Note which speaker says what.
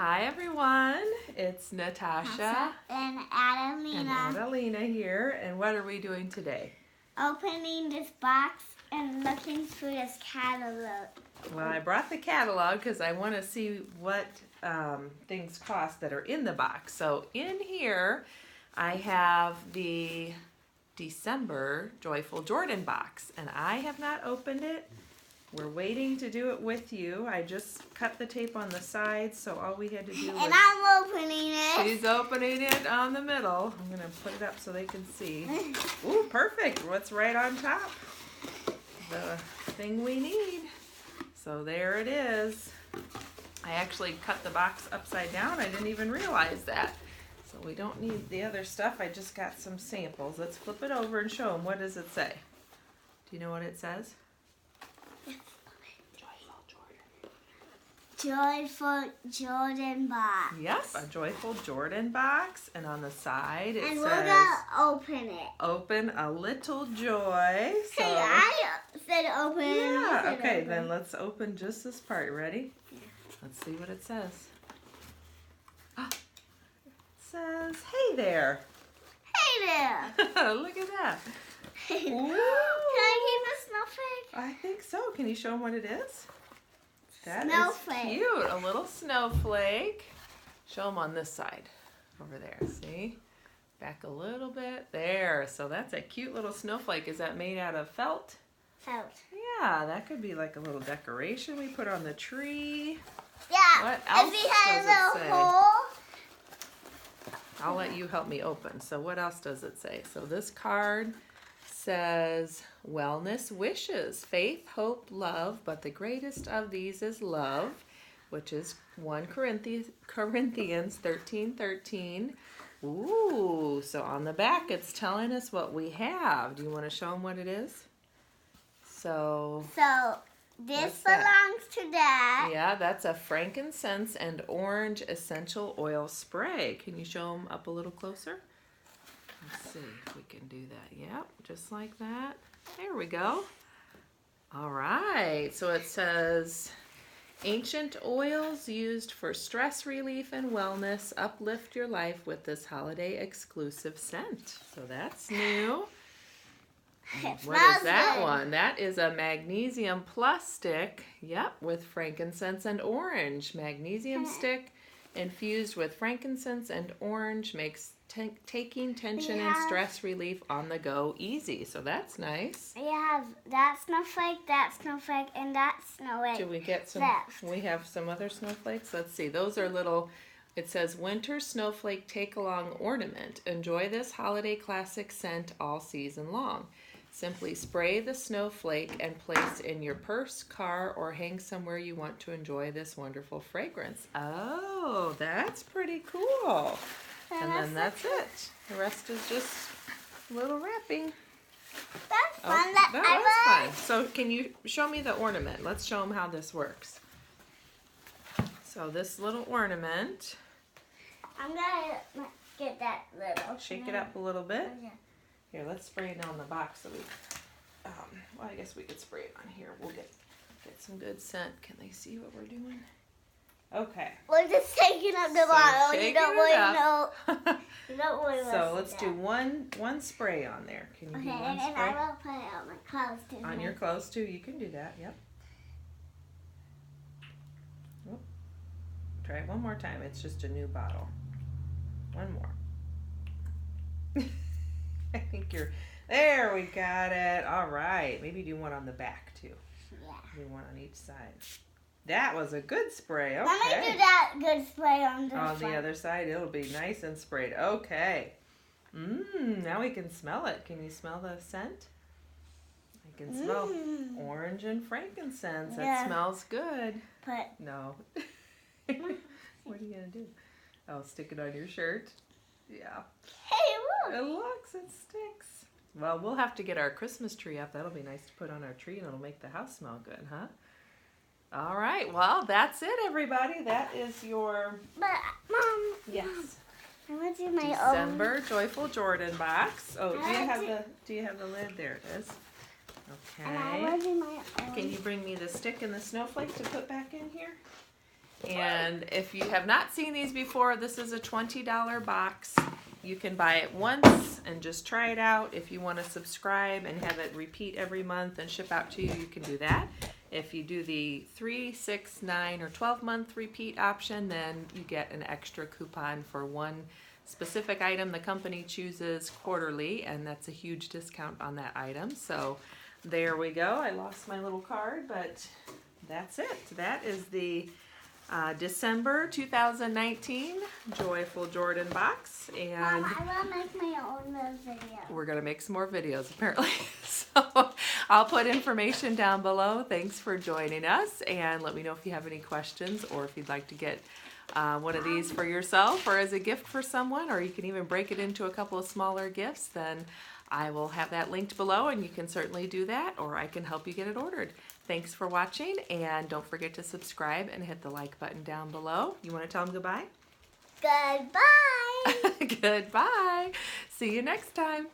Speaker 1: Hi everyone, it's Natasha
Speaker 2: and Adelina
Speaker 1: here, and what are we doing today?
Speaker 2: Opening this box and looking through this catalog.
Speaker 1: Well, I brought the catalog because I want to see what things cost that are in the box. So in here, I have the December Joyful Jordan box, and I have not opened it. We're waiting to do it with you. I just cut the tape on the sides, so all we had to do was...
Speaker 2: And I'm opening it.
Speaker 1: She's opening it on the middle. I'm going to put it up so they can see. Ooh, perfect. What's right on top? The thing we need. So there it is. I actually cut the box upside down. I didn't even realize that. So we don't need the other stuff. I just got some samples. Let's flip it over and show them. What does it say? Do you know what it says?
Speaker 2: Joyful Jordan box.
Speaker 1: Yep, a Joyful Jordan box. And on the side it
Speaker 2: and
Speaker 1: says...
Speaker 2: we're going to open it.
Speaker 1: Open a little joy. So,
Speaker 2: hey, I said open.
Speaker 1: Yeah, okay,
Speaker 2: open.
Speaker 1: then let's open just this part. Ready?
Speaker 2: Yeah.
Speaker 1: Let's see what it says. Oh, it says, hey there.
Speaker 2: Hey there.
Speaker 1: Look at that.
Speaker 2: Can I keep a snowflake?
Speaker 1: I think so. Can you show them what it is? That
Speaker 2: Snowflake.
Speaker 1: is cute. A little snowflake. Show them on this side. Over there. See? Back a little bit. There. So that's a cute little snowflake. Is that made out of felt?
Speaker 2: Felt.
Speaker 1: Yeah, that could be like a little decoration we put on the tree.
Speaker 2: Yeah.
Speaker 1: What else
Speaker 2: if we had
Speaker 1: does
Speaker 2: a
Speaker 1: it
Speaker 2: little
Speaker 1: say?
Speaker 2: hole.
Speaker 1: I'll let you help me open. So what else does it say? So this card says wellness wishes, faith, hope, love, but the greatest of these is love, which is 1 Corinthians 13:13. Ooh, so on the back it's telling us what we have. Do you want to show them what it is? So
Speaker 2: This belongs to Dad.
Speaker 1: Yeah, that's a frankincense and orange essential oil spray. Can you show them up a little closer? Let's see if we can do that. Yep, just like that. There we go. All right, so it says, ancient oils used for stress relief and wellness. Uplift your life with this holiday exclusive scent. So that's new. What is that one? That is a Magnesium plus stick. Yep, with frankincense and orange. Magnesium stick infused with frankincense and orange makes taking tension and stress relief on the go easy. So that's nice.
Speaker 2: We have that snowflake, and that snowflake.
Speaker 1: Should we get some? We have some other snowflakes. Let's see. Those are little. It says winter snowflake take along ornament. Enjoy this holiday classic scent all season long. Simply spray the snowflake and place in your purse, car, or hang somewhere you want to enjoy this wonderful fragrance. Oh, that's pretty cool. And then that's it. The rest is just a little wrapping.
Speaker 2: That's fun.
Speaker 1: Oh, that was fun. So can you show me the ornament? Let's show them how this works. So this little ornament.
Speaker 2: I'm going to get that little.
Speaker 1: Shake it up a little bit.
Speaker 2: Yeah.
Speaker 1: Here, let's spray it on the box so we, well, I guess we could spray it on here. We'll get some good scent. Can they see what we're doing? Okay.
Speaker 2: We're just taking up the bottle. You don't really know. You don't really
Speaker 1: So let's do one spray on there. Can you do one spray?
Speaker 2: And I will put it on my clothes too.
Speaker 1: On your clothes too. You can do that. Yep. Whoop. Try it one more time. It's just a new bottle. One more. I think there, we got it. All right. Maybe do one on the back too.
Speaker 2: Yeah.
Speaker 1: Do one on each side. That was a good spray. Okay.
Speaker 2: Let me do that good spray on the
Speaker 1: On the other side, it'll be nice and sprayed. Okay. Now we can smell it. Can you smell the scent? I can smell orange and frankincense.
Speaker 2: Yeah.
Speaker 1: That smells good.
Speaker 2: But
Speaker 1: No. What are you going to do? Oh, stick it on your shirt. Yeah.
Speaker 2: hey, look.
Speaker 1: It sticks. Well, we'll have to get our Christmas tree up. That'll be nice to put on our tree, and it'll make the house smell good, huh? All right. Well, that's it, everybody. That is your...
Speaker 2: But, Mom.
Speaker 1: Yes.
Speaker 2: I want to do my
Speaker 1: December Joyful Jordan box. Oh, do you have the lid? There it is. Okay.
Speaker 2: And I want to do my own.
Speaker 1: Can you bring me the stick and the snowflake to put back in here? And if you have not seen these before, this is a $20 box. You can buy it once and just try it out. If you want to subscribe and have it repeat every month and ship out to you, you can do that. If you do the 3, 6, 9, or 12-month repeat option, then you get an extra coupon for one specific item the company chooses quarterly, and that's a huge discount on that item. So there we go. I lost my little card, but that's it. That is the December 2019 Joyful Jordan box, and
Speaker 2: Mom, I want to make my own video.
Speaker 1: we're going to make some more videos apparently. So I'll put information down below. Thanks for joining us, and let me know if you have any questions or if you'd like to get one of these for yourself or as a gift for someone, or you can even break it into a couple of smaller gifts. Then I will have that linked below, and you can certainly do that, or I can help you get it ordered. Thanks for watching, and don't forget to subscribe and hit the like button down below. You want to tell them goodbye?
Speaker 2: Goodbye.
Speaker 1: Goodbye. See you next time.